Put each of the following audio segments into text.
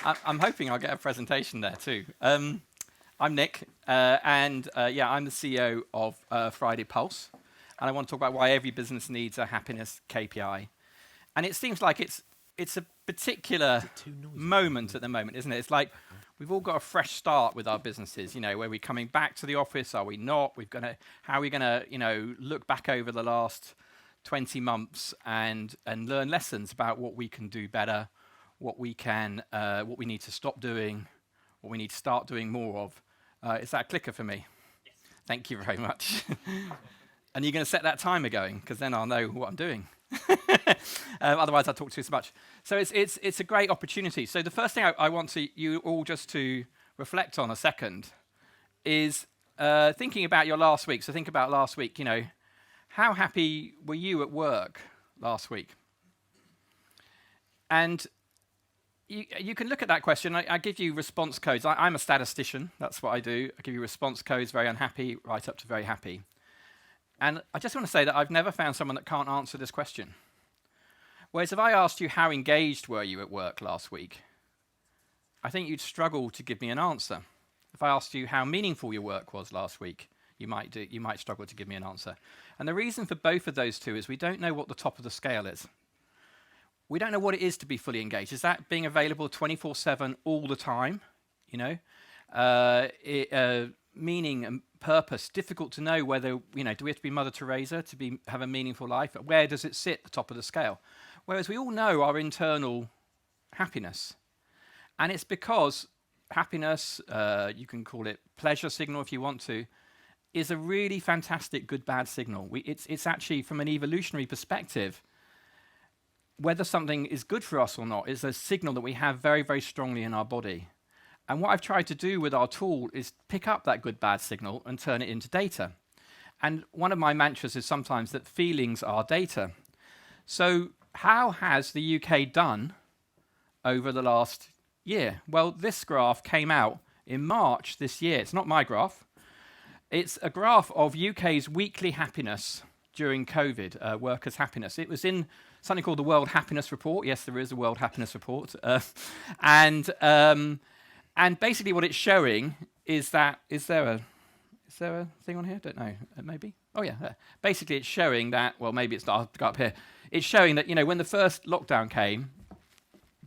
I'm hoping I'll get a presentation there too. I'm Nick, and I'm the CEO of Friday Pulse, and I want to talk about why every business needs a happiness KPI. And it seems like it's a particular moment at the moment, isn't it? It's like we've all got a fresh start with our businesses. You know, where we're coming back to the office, are we not? How are we gonna, look back over the last 20 months and learn lessons about what we can do better, what we need to stop doing, what we need to start doing more of. Is that a clicker for me? Yes. Thank you very much. And you're going to set that timer going, because then I'll know what I'm doing. Otherwise, I'll talk too much. So it's a great opportunity. So the first thing I want you all just to reflect on a second is thinking about your last week. So think about last week. How happy were you at work last week? And you can look at that question. I give you response codes. I'm a statistician. That's what I do. I give you response codes, very unhappy, right up to very happy. And I just want to say that I've never found someone that can't answer this question. Whereas if I asked you how engaged were you at work last week, I think you'd struggle to give me an answer. If I asked you how meaningful your work was last week, you might struggle to give me an answer. And the reason for both of those two is we don't know what the top of the scale is. We don't know what it is to be fully engaged. Is that being available 24/7 all the time? Meaning and purpose, difficult to know whether, do we have to be Mother Teresa to have a meaningful life? Where does it sit at the top of the scale? Whereas we all know our internal happiness. And it's because happiness, you can call it pleasure signal if you want to, is a really fantastic good-bad signal. It's actually, from an evolutionary perspective, whether something is good for us or not is a signal that we have very, very strongly in our body. And what I've tried to do with our tool is pick up that good-bad signal and turn it into data. And one of my mantras is sometimes that feelings are data. So how has the UK done over the last year? Well, this graph came out in March this year. It's not my graph. It's a graph of UK's weekly happiness during COVID, workers' happiness. It was in something called the World Happiness Report. Yes, there is a World Happiness Report. And basically what it's showing is that, is there a thing on here? Don't know, maybe? Oh yeah, there. Basically it's showing that, well maybe it's not, I'll go up here. It's showing that, when the first lockdown came,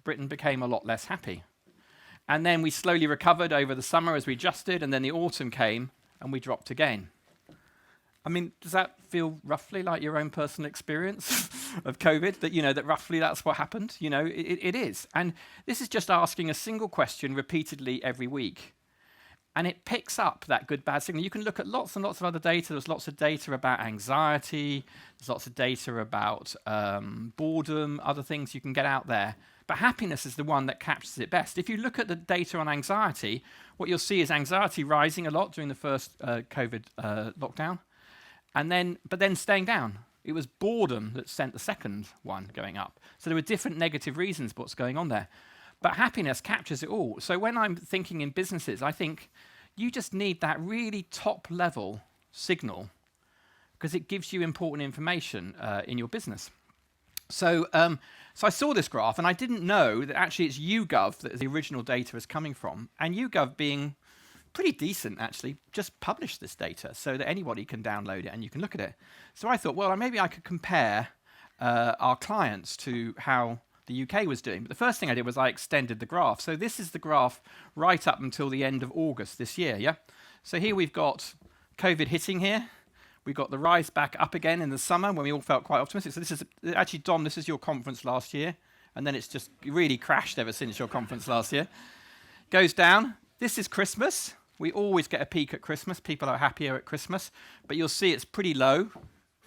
Britain became a lot less happy. And then we slowly recovered over the summer as we adjusted, and then the autumn came and we dropped again. I mean, does that feel roughly like your own personal experience of COVID? That, that roughly that's what happened? It is. And this is just asking a single question repeatedly every week. And it picks up that good-bad signal. You can look at lots and lots of other data. There's lots of data about anxiety. There's lots of data about boredom, other things you can get out there. But happiness is the one that captures it best. If you look at the data on anxiety, what you'll see is anxiety rising a lot during the first COVID lockdown. But then staying down. It was boredom that sent the second one going up. So there were different negative reasons for what's going on there. But happiness captures it all. So when I'm thinking in businesses, I think you just need that really top level signal because it gives you important information in your business. So I saw this graph and I didn't know that actually it's YouGov that the original data is coming from. And YouGov, being pretty decent actually, just published this data so that anybody can download it and you can look at it. So I thought, well, maybe I could compare our clients to how the UK was doing. But the first thing I did was I extended the graph. So this is the graph right up until the end of August this year, yeah? So here we've got COVID hitting here. We've got the rise back up again in the summer when we all felt quite optimistic. So this is, actually, Dom, this is your conference last year. And then it's just really crashed ever since your conference last year. Goes down. This is Christmas. We always get a peak at Christmas. People are happier at Christmas. But you'll see it's pretty low,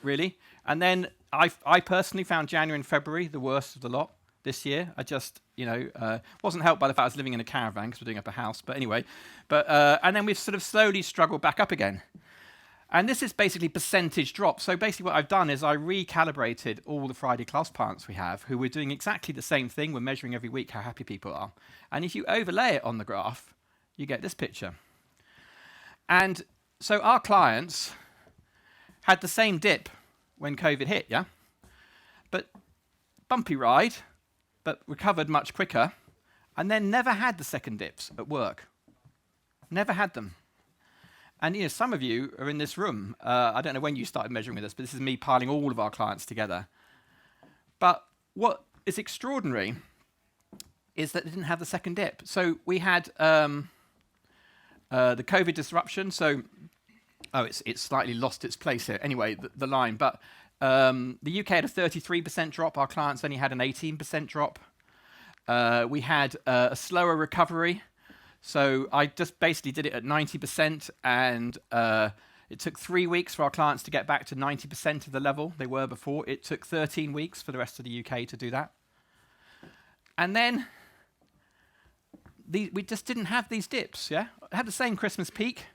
really. And then I personally found January and February the worst of the lot this year. I just, wasn't helped by the fact I was living in a caravan because we're doing up a house. But anyway, and then we've sort of slowly struggled back up again. And this is basically percentage drop. So basically what I've done is I recalibrated all the Friday class clients we have who were doing exactly the same thing. We're measuring every week how happy people are. And if you overlay it on the graph, you get this picture. And so our clients had the same dip when COVID hit, yeah? But bumpy ride, but recovered much quicker. and then never had the second dips at work. Never had them. And some of you are in this room. I don't know when you started measuring with us, but this is me piling all of our clients together. But what is extraordinary is that they didn't have the second dip. So we had the COVID disruption. So, it's slightly lost its place here. Anyway, the line. But the UK had a 33% drop. Our clients only had an 18% drop. We had a slower recovery. So I just basically did it at 90%, and it took 3 weeks for our clients to get back to 90% of the level they were before. It took 13 weeks for the rest of the UK to do that. And then we just didn't have these dips, yeah? I had the same Christmas peak,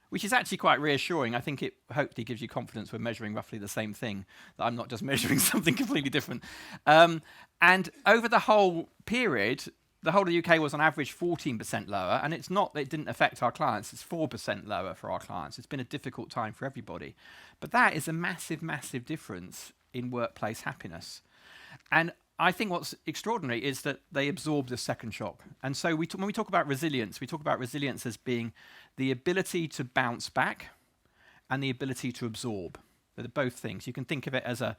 which is actually quite reassuring. I think it hopefully gives you confidence we're measuring roughly the same thing, that I'm not just measuring something completely different. And over the whole period, the whole of the UK was on average 14% lower, and it's not that it didn't affect our clients, it's 4% lower for our clients. It's been a difficult time for everybody. But that is a massive, massive difference in workplace happiness. And I think what's extraordinary is that they absorbed the second shock. And so when we talk about resilience, we talk about resilience as being the ability to bounce back and the ability to absorb. They're both things. You can think of it as a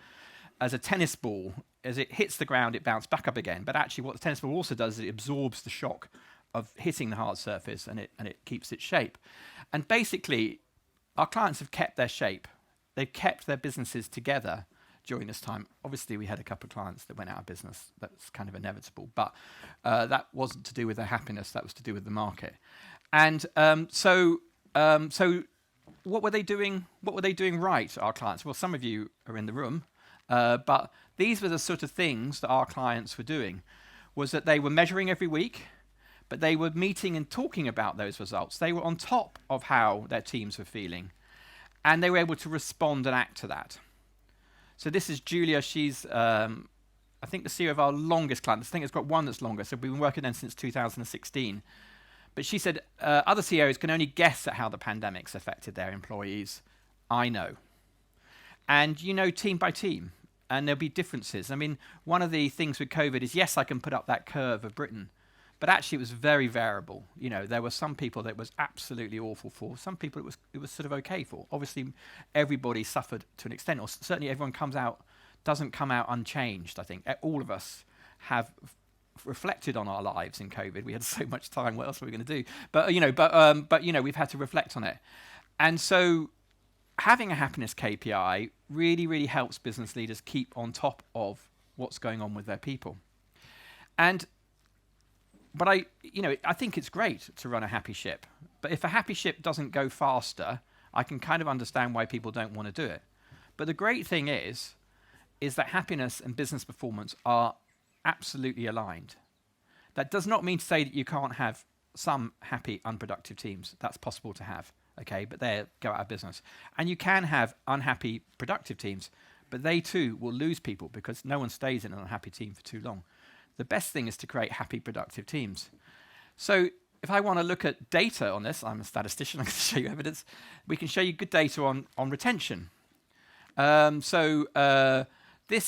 tennis ball. As it hits the ground, it bounces back up again. But actually what the tennis ball also does is it absorbs the shock of hitting the hard surface, and it keeps its shape. And basically, our clients have kept their shape. They've kept their businesses together during this time. Obviously, we had a couple of clients that went out of business. That's kind of inevitable. But that wasn't to do with their happiness. That was to do with the market. And so what were they doing? What were they doing right, our clients? Well, some of you are in the room. But these were the sort of things that our clients were doing, was that they were measuring every week, but they were meeting and talking about those results. They were on top of how their teams were feeling, and they were able to respond and act to that. So this is Julia. She's, I think, the CEO of our longest client. I think it's got one that's longer, so we've been working then since 2016. But she said other CEOs can only guess at how the pandemic's affected their employees. I know. And team by team. And there'll be differences. I mean, one of the things with COVID is, yes, I can put up that curve of Britain, but actually it was very variable. There were some people that it was absolutely awful for. Some people it was sort of okay for. Obviously, everybody suffered to an extent, or certainly everyone doesn't come out unchanged, I think. All of us have reflected on our lives in COVID. We had so much time. What else were we going to do? But we've had to reflect on it. And so having a happiness KPI really, really helps business leaders keep on top of what's going on with their people. But I think it's great to run a happy ship. But if a happy ship doesn't go faster, I can kind of understand why people don't want to do it. But the great thing is that happiness and business performance are absolutely aligned. That does not mean to say that you can't have some happy, unproductive teams. That's possible to have. Okay, but they go out of business. And you can have unhappy, productive teams, but they too will lose people because no one stays in an unhappy team for too long. The best thing is to create happy, productive teams. So if I want to look at data on this, I'm a statistician, I can show you evidence. We can show you good data on retention. This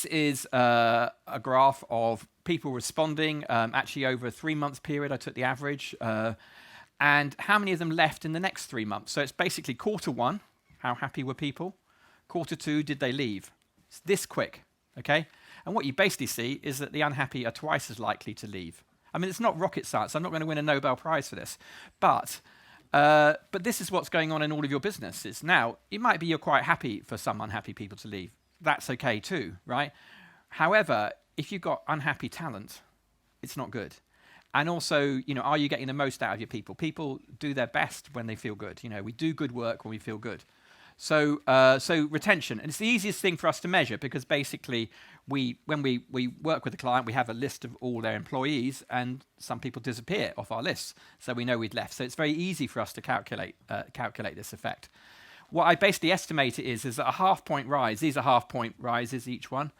is a graph of people responding, actually over a 3-month period. I took the average. And how many of them left in the next 3 months? So it's basically quarter one, how happy were people? Quarter two, did they leave? It's this quick, okay? And what you basically see is that the unhappy are twice as likely to leave. I mean, it's not rocket science. I'm not going to win a Nobel Prize for this. But this is what's going on in all of your businesses. Now, it might be you're quite happy for some unhappy people to leave. That's okay too, right? However, if you've got unhappy talent, it's not good. And also, are you getting the most out of your people? People do their best when they feel good. We do good work when we feel good. So retention, and it's the easiest thing for us to measure because basically, when we work with a client, we have a list of all their employees, and some people disappear off our list, so we know we'd left. So it's very easy for us to calculate this effect. What I basically estimate it is that a half-point rise. These are half-point rises each one.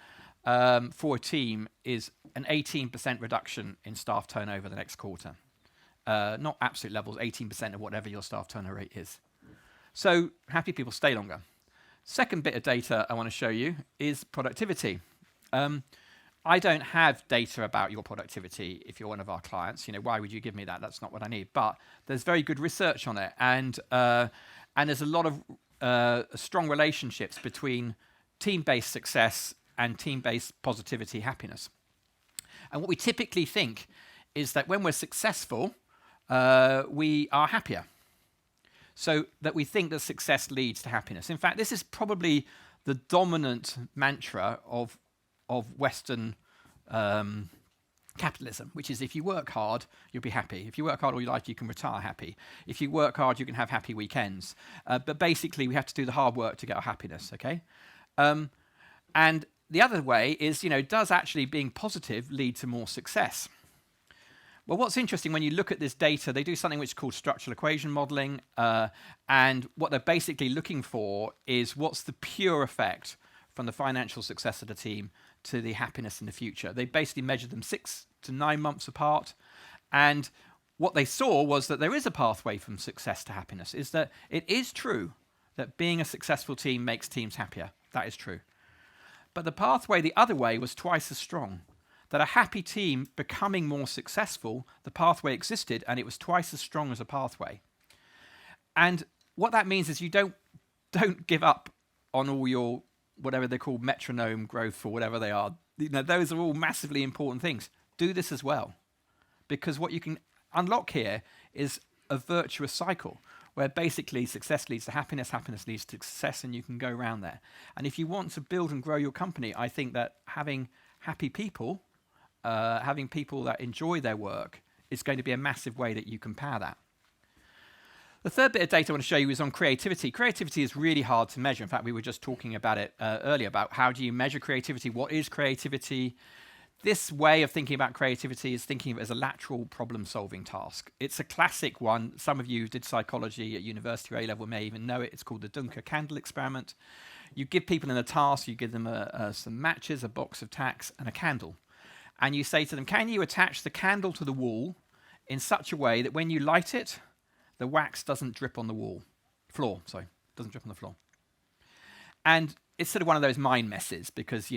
For a team is an 18% reduction in staff turnover the next quarter. Not absolute levels, 18% of whatever your staff turnover rate is. So happy people stay longer. Second bit of data I want to show you is productivity. I don't have data about your productivity if you're one of our clients. Why would you give me that? That's not what I need. But there's very good research on it, and there's a lot of strong relationships between team-based success and team-based positivity, happiness. And what we typically think is that when we're successful, we are happier. So that we think that success leads to happiness. In fact, this is probably the dominant mantra of Western capitalism, which is if you work hard, you'll be happy. If you work hard all your life, you can retire happy. If you work hard, you can have happy weekends. But basically, we have to do the hard work to get our happiness, okay? And the other way is, does actually being positive lead to more success? Well, what's interesting when you look at this data, they do something which is called structural equation modeling, and what they're basically looking for is what's the pure effect from the financial success of the team to the happiness in the future. They basically measured them 6 to 9 months apart, and what they saw was that there is a pathway from success to happiness, is that it is true that being a successful team makes teams happier. That is true. But the pathway the other way was twice as strong. That a happy team becoming more successful, the pathway existed, and it was twice as strong as a pathway. And what that means is you don't give up on all your, whatever they're called, metronome growth or whatever they are. Those are all massively important things. Do this as well. Because what you can unlock here is a virtuous cycle where basically success leads to happiness, happiness leads to success, and you can go around there. And if you want to build and grow your company, I think that having happy people, having people that enjoy their work is going to be a massive way that you can power that. The third bit of data I want to show you is on creativity. Creativity is really hard to measure. In fact, we were just talking about it earlier, about how do you measure creativity, what is creativity. This way of thinking about creativity is thinking of it as a lateral problem-solving task. It's a classic one. Some of you who did psychology at university or A-level may even know it. It's called the Duncker candle experiment. You give people in a task, you give them some matches, a box of tacks, and a candle. And you say to them, can you attach the candle to the wall in such a way that when you light it, the wax doesn't drip on the doesn't drip on the floor. And it's sort of one of those mind messes because,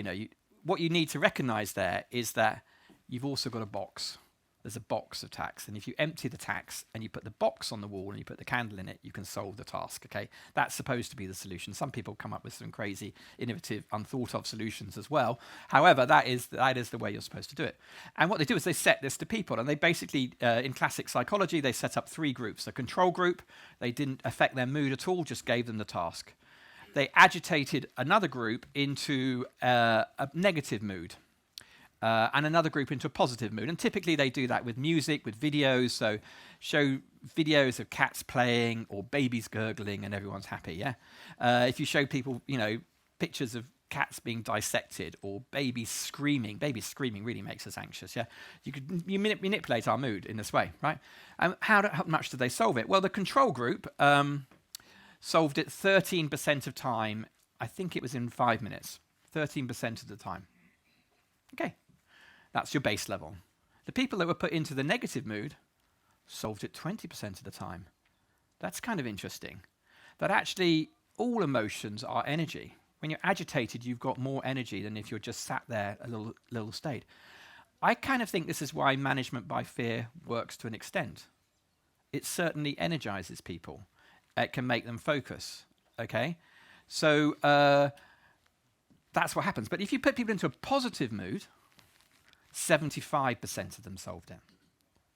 what you need to recognize there is that you've also got a box. There's a box of tacks. And if you empty the tacks and you put the box on the wall and you put the candle in it, you can solve the task, okay? That's supposed to be the solution. Some people come up with some crazy, innovative, unthought of solutions as well. However, that is the way you're supposed to do it. And what they do is they set this to people. And they basically, in classic psychology, they set up 3 groups. The control group, they didn't affect their mood at all, just gave them the task. They agitated another group into a negative mood. And another group into a positive mood. And typically they do that with music, with videos. So show videos of cats playing or babies gurgling and everyone's happy, yeah? If you show people, pictures of cats being dissected or babies screaming really makes us anxious, yeah? You manipulate our mood in this way, right? And how much did they solve it? Well, the control group solved it 13% of time. I think it was in 5 minutes. 13% of the time. Okay. That's your base level. The people that were put into the negative mood solved it 20% of the time. That's kind of interesting. That actually all emotions are energy. When you're agitated, you've got more energy than if you're just sat there a little stayed. I kind of think this is why management by fear works to an extent. It certainly energizes people. It can make them focus, okay? So that's what happens. But if you put people into a positive mood, 75% of them solved it.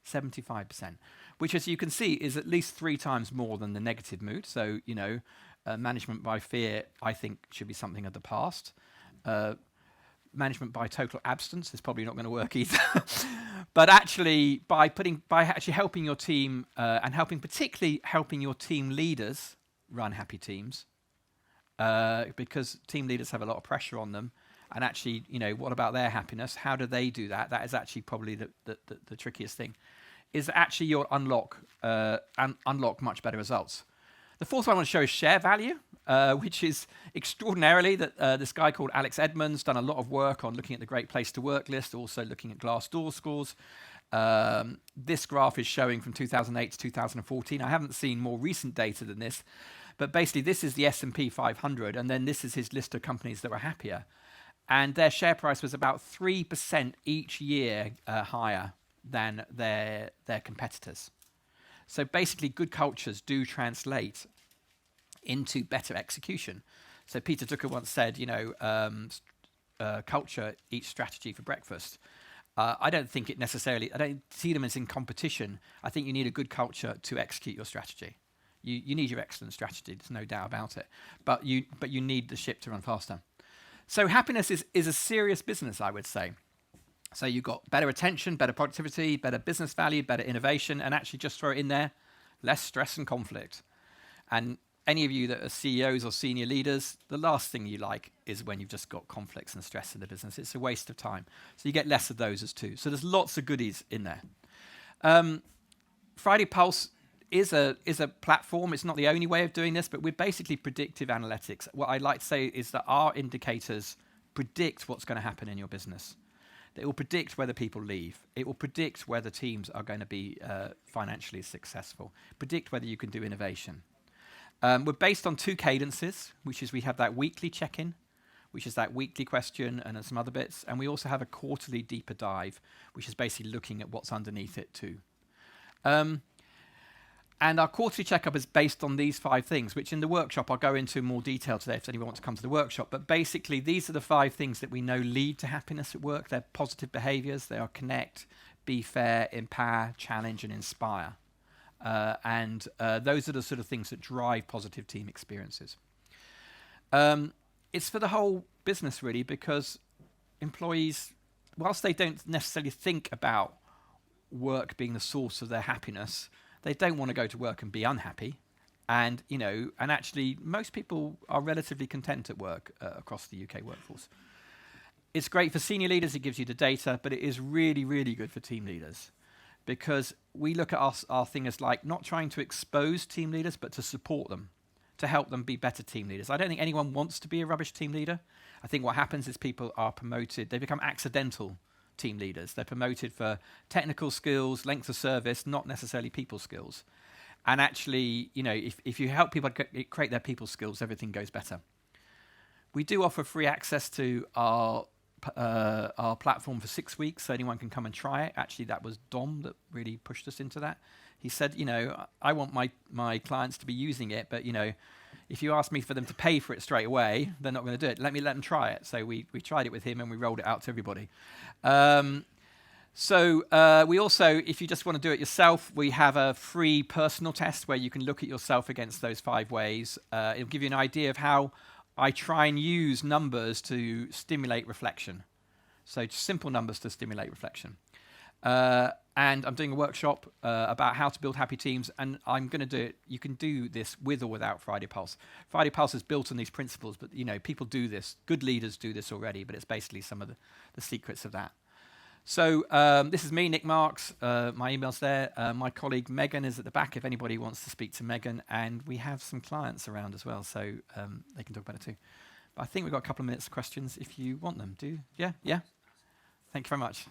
75%, which, as you can see, is at least 3 times more than the negative mood. So, management by fear, I think, should be something of the past. Management by total absence is probably not going to work either. But actually, by actually helping your team and particularly helping your team leaders run happy teams, because team leaders have a lot of pressure on them. And actually, what about their happiness? How do they do that? That is actually probably the trickiest thing, is that actually you'll unlock much better results. The fourth one I want to show is share value, which is extraordinarily that this guy called Alex Edmonds done a lot of work on looking at the Great Place to Work list, also looking at Glassdoor scores. This graph is showing from 2008 to 2014. I haven't seen more recent data than this, but basically this is the S&P 500, and then this is his list of companies that were happier. and their share price was about 3% each year higher than their competitors. So basically, good cultures do translate into better execution. So Peter Drucker once said, culture eats strategy for breakfast. I don't think it necessarily, I don't see them as in competition. I think you need a good culture to execute your strategy. You need your excellent strategy, there's no doubt about it. But you need the ship to run faster. So happiness is a serious business, I would say. So you've got better attention, better productivity, better business value, better innovation, and actually just throw it in there, less stress and conflict. And any of you that are CEOs or senior leaders, the last thing you like is when you've just got conflicts and stress in the business. It's a waste of time. So you get less of those as too. So there's lots of goodies in there. Friday Pulse is a platform. It's not the only way of doing this, but we're basically predictive analytics. What I'd like to say is that our indicators predict what's going to happen in your business. It will predict whether people leave. It will predict whether teams are going to be financially successful. Predict whether you can do innovation. We're based on 2 cadences, which is we have that weekly check-in, which is that weekly question and some other bits. And we also have a quarterly deeper dive, which is basically looking at what's underneath it too. And our quarterly checkup is based on these 5 things, which in the workshop I'll go into more detail today if anyone wants to come to the workshop. But basically, these are the 5 things that we know lead to happiness at work. They're positive behaviors. They are connect, be fair, empower, challenge, and inspire. And those are the sort of things that drive positive team experiences. It's for the whole business, really, because employees, whilst they don't necessarily think about work being the source of their happiness, they don't want to go to work and be unhappy. And, and actually most people are relatively content at work across the UK workforce. It's great for senior leaders, it gives you the data, but it is really, really good for team leaders because we look at our thing as like not trying to expose team leaders, but to support them, to help them be better team leaders. I don't think anyone wants to be a rubbish team leader. I think what happens is people are promoted, they become accidental team leaders. They're promoted for technical skills, length of service, not necessarily people skills. And actually, if you help people create their people skills, everything goes better. We do offer free access to our platform for 6 weeks, so anyone can come and try it. Actually, that was Dom that really pushed us into that. He said, I want my clients to be using it, but if you ask me for them to pay for it straight away, they're not going to do it. Let them try it. So we tried it with him and we rolled it out to everybody. We also, if you just want to do it yourself, we have a free personal test where you can look at yourself against those 5 ways. It'll give you an idea of how I try and use numbers to stimulate reflection. So simple numbers to stimulate reflection. And I'm doing a workshop about how to build happy teams, and I'm going to do it. You can do this with or without Friday Pulse. Friday Pulse is built on these principles, but people do this. Good leaders do this already, but it's basically some of the secrets of that. So this is me, Nick Marks. My email's there. My colleague Megan is at the back if anybody wants to speak to Megan, and we have some clients around as well, so they can talk about it too. But I think we've got a couple of minutes of questions if you want them. Yeah? Thank you very much.